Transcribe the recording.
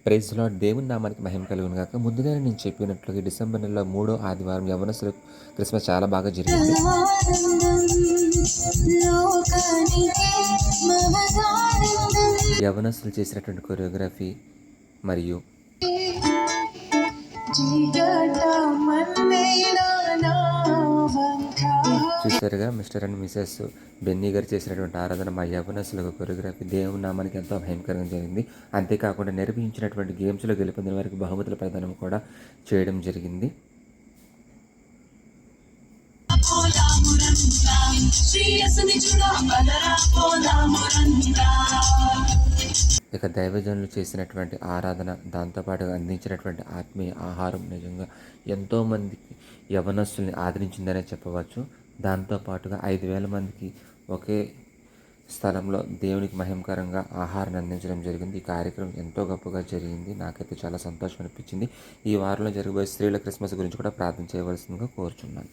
Praise lord. దేవుని నామానికి మహిమ కలుగును గాక. ముందుగానే నేను చెప్పినట్లుగా డిసెంబర్ నెలలో 3వ ఆదివారం యవ్వనస్తుల క్రిస్మస్ చాలా బాగా జరిగింది. యవ్వనస్తులు చేసినటువంటి కొరియోగ్రఫీ మరియు చూసారుగా మిస్టర్ అండ్ మిసెస్ బెన్నీ గారు చేసినటువంటి ఆరాధన మా యవ్వనస్తులకు కొరియోగ్రఫీ దేవుని నామానికి ఎంతో భయంకరంగా జరిగింది. అంతేకాకుండా నిర్వహించినటువంటి గేమ్స్లో గెలుపొందిన వారికి బహుమతుల ప్రదానం కూడా చేయడం జరిగింది. ఇక దైవజనులు చేసినటువంటి ఆరాధన, దాంతోపాటుగా అందించినటువంటి ఆత్మీయ ఆహారం నిజంగా ఎంతోమందికి యవ్వనస్తుల్ని ఆదరించిందనే చెప్పవచ్చు. దాంతోపాటుగా 5,000 మందికి ఒకే స్థలంలో దేవునికి మహిమకరంగా ఆహారాన్ని అందించడం జరిగింది. ఈ కార్యక్రమం ఎంతో గొప్పగా జరిగింది. నాకైతే చాలా సంతోషం అనిపించింది. ఈ వారంలో జరగబోయే స్త్రీల క్రిస్మస్ గురించి కూడా ప్రార్థన చేయవలసిందిగా కోరుచున్నాను.